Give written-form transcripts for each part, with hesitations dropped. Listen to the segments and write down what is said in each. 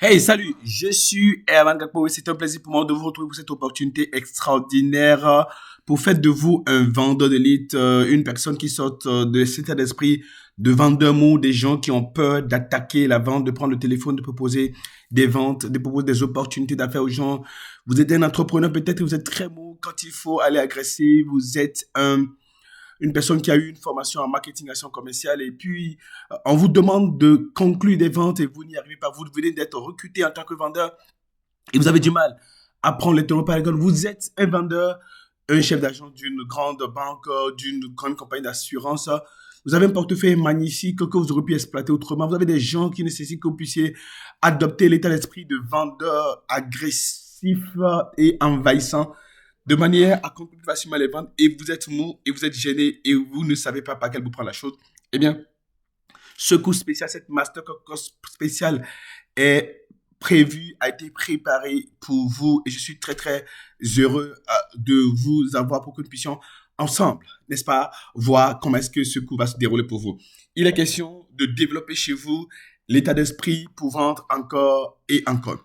Hey, salut, je suis Erwan Gakpo et c'est un plaisir pour moi de vous retrouver pour cette opportunité extraordinaire pour faire de vous un vendeur d'élite, une personne qui sort de cet état d'esprit de vendeur mou, des gens qui ont peur d'attaquer la vente, de prendre le téléphone, de proposer des ventes, de proposer des opportunités d'affaires aux gens. Vous êtes un entrepreneur, peut-être que vous êtes très mou quand il faut aller agresser, vous êtes une personne qui a eu une formation en marketing action commerciale et puis on vous demande de conclure des ventes et vous n'y arrivez pas. Vous venez d'être recruté en tant que vendeur et vous avez du mal à prendre les taureaux par les cornes. Vous êtes un vendeur, un chef d'agent d'une grande banque, d'une grande compagnie d'assurance. Vous avez un portefeuille magnifique que vous auriez pu exploiter autrement. Vous avez des gens qui nécessitent que vous puissiez adopter l'état d'esprit de vendeur agressif et envahissant de manière à conclure facilement les ventes et vous êtes mou et vous êtes gêné et vous ne savez pas par quel bout prendre la chose, eh bien, ce cours spécial, cette masterclass spéciale est prévu, a été préparé pour vous et je suis très très heureux de vous avoir pour que nous puissions ensemble, n'est-ce pas, voir comment est-ce que ce cours va se dérouler pour vous. Il est question de développer chez vous l'état d'esprit pour vendre encore et encore.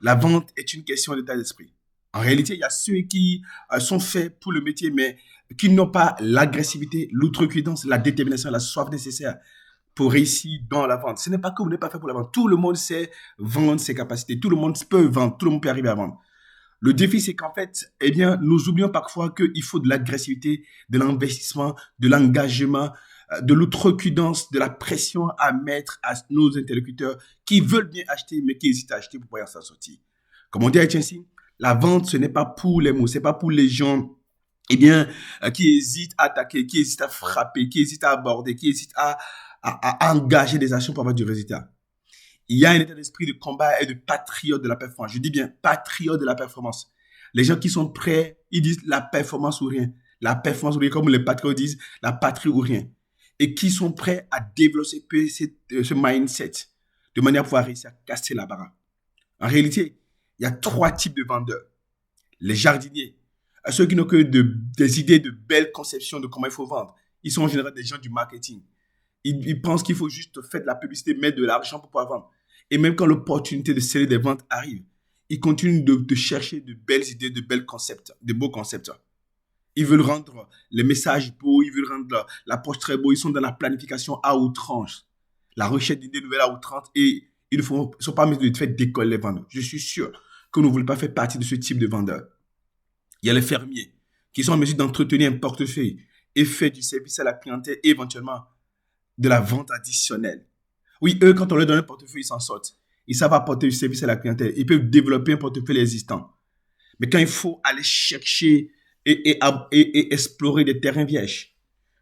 La vente est une question d'état d'esprit. En réalité, il y a ceux qui sont faits pour le métier, mais qui n'ont pas l'agressivité, l'outrecuidance, la détermination, la soif nécessaire pour réussir dans la vente. Ce n'est pas que vous n'êtes pas fait pour la vente. Tout le monde sait vendre ses capacités. Tout le monde peut vendre. Tout le monde peut arriver à vendre. Le défi, c'est qu'en fait, eh bien, nous oublions parfois qu'il faut de l'agressivité, de l'investissement, de l'engagement, de l'outrecuidance, de la pression à mettre à nos interlocuteurs qui veulent bien acheter, mais qui hésitent à acheter pour pouvoir s'en sortir. Comme on dit à Etienne, la vente, ce n'est pas pour les mots, c'est pas pour les gens eh bien, qui hésitent à attaquer, qui hésitent à frapper, qui hésitent à aborder, qui hésitent à engager des actions pour avoir du résultat. Il y a un état d'esprit de combat et de patriote de la performance. Je dis bien patriote de la performance. Les gens qui sont prêts, ils disent la performance ou rien. La performance ou rien, comme les patriotes disent, la patrie ou rien. Et qui sont prêts à développer ce mindset de manière à pouvoir réussir à casser la baraque. En réalité, il y a trois types de vendeurs. Les jardiniers, ceux qui n'ont que des idées de belles conceptions de comment il faut vendre. Ils sont en général des gens du marketing. Ils pensent qu'il faut juste faire de la publicité, mettre de l'argent pour pouvoir vendre. Et même quand l'opportunité de sceller des ventes arrive, ils continuent de chercher de belles idées, de belles concepts, de beaux concepts. Ils veulent rendre les messages beaux, ils veulent rendre l'approche très beau. Ils sont dans la planification à outrance, la recherche d'idées nouvelles à outrance et ils ne sont pas en mesure de faire décoller les vendeurs. Je suis sûr que nous ne voulons pas faire partie de ce type de vendeurs. Il y a les fermiers qui sont en mesure d'entretenir un portefeuille et faire du service à la clientèle et éventuellement de la vente additionnelle. Oui, eux, quand on leur donne un portefeuille, ils s'en sortent. Ils savent apporter du service à la clientèle. Ils peuvent développer un portefeuille existant. Mais quand il faut aller chercher et explorer des terrains vierges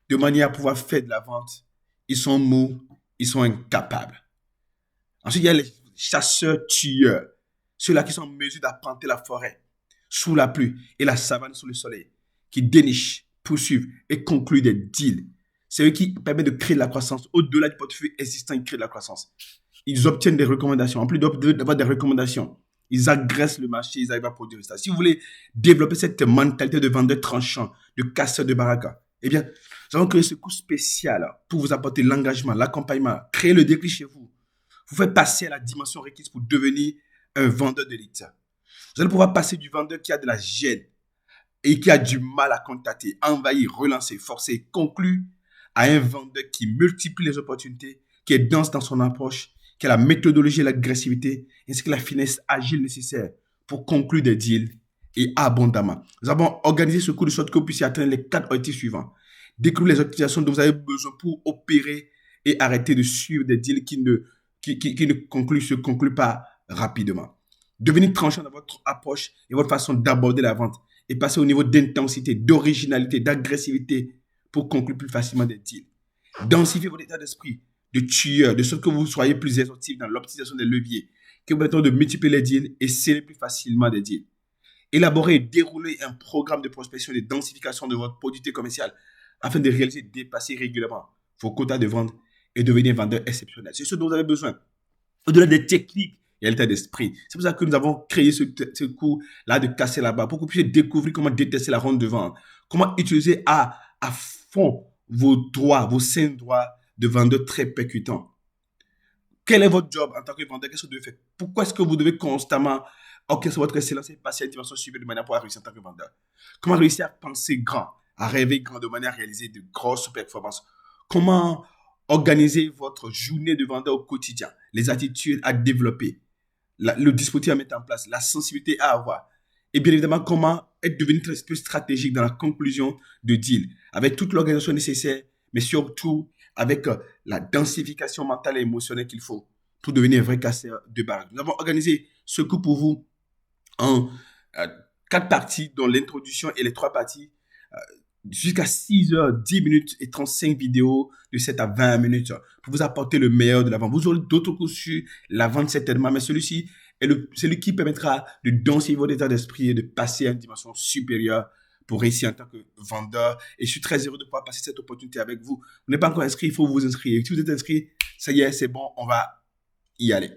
de manière à pouvoir faire de la vente, ils sont mous, ils sont incapables. Ensuite, il y a les chasseurs-tueurs, ceux-là qui sont en mesure d'arpenter la forêt sous la pluie et la savane sous le soleil, qui dénichent, poursuivent et concluent des deals. C'est eux qui permettent de créer de la croissance. Au-delà du portefeuille existant, ils créent de la croissance. Ils obtiennent des recommandations. En plus d'avoir des recommandations, ils agressent le marché, ils arrivent à produire ça. Si vous voulez développer cette mentalité de vendeur tranchant, de casseur de baraka, eh bien, nous allons créer ce cours spécial pour vous apporter l'engagement, l'accompagnement, créer le déclic chez vous, vous faire passer à la dimension requise pour devenir un vendeur d'élite. Vous allez pouvoir passer du vendeur qui a de la gêne et qui a du mal à contacter, envahir, relancer, forcer, conclure à un vendeur qui multiplie les opportunités, qui est dense dans son approche, qui a la méthodologie et l'agressivité, ainsi que la finesse agile nécessaire pour conclure des deals et abondamment. Nous avons organisé ce cours de sorte que vous puissiez atteindre les 4 objectifs suivants. Découvrir les utilisations dont vous avez besoin pour opérer et arrêter de suivre des deals qui ne se concluent pas rapidement. Devenir tranchant dans votre approche et votre façon d'aborder la vente et passer au niveau d'intensité, d'originalité, d'agressivité pour conclure plus facilement des deals. Densifier votre état d'esprit de tueur, de sorte que vous soyez plus exhaustif dans l'optimisation des leviers, qui vous permettent de multiplier les deals et sceller plus facilement des deals. Élaborer et dérouler un programme de prospection et de densification de votre productivité commerciale afin de réaliser et dépasser régulièrement vos quotas de vente et devenir un vendeur exceptionnel. C'est ce dont vous avez besoin. Au-delà des techniques, il y a l'état d'esprit. C'est pour ça que nous avons créé ce cours-là de casser la barre pour que vous puissiez découvrir comment détester la ronde de vente, comment utiliser à fond vos droits, vos sains droits de vendeur très percutants. Quel est votre job en tant que vendeur? Qu'est-ce que vous devez faire Pourquoi est-ce que vous devez constamment orchestrer votre excellence et passer à une dimension supérieure de manière pour réussir en tant que vendeur? Comment réussir à penser grand, à rêver grand de manière à réaliser de grosses performances? Comment organiser votre journée de vendeur au quotidien? Les attitudes à développer, le dispositif à mettre en place, la sensibilité à avoir. Et bien évidemment, comment être devenu très plus stratégique dans la conclusion de deal, avec toute l'organisation nécessaire, mais surtout avec la densification mentale et émotionnelle qu'il faut pour devenir un vrai casseur de baraque. Nous avons organisé ce cours pour vous en 4 parties, dont l'introduction et les 3 parties, euh, jusqu'à 6 heures, 10 minutes et 35 vidéos de 7 à 20 minutes pour vous apporter le meilleur de la vente. Vous aurez d'autres cours sur la vente certainement, mais celui-ci est celui qui permettra de densifier votre état d'esprit et de passer à une dimension supérieure pour réussir en tant que vendeur. Et je suis très heureux de pouvoir passer cette opportunité avec vous. Vous n'êtes pas encore inscrit, il faut vous inscrire. Et si vous êtes inscrit, ça y est, c'est bon, on va y aller.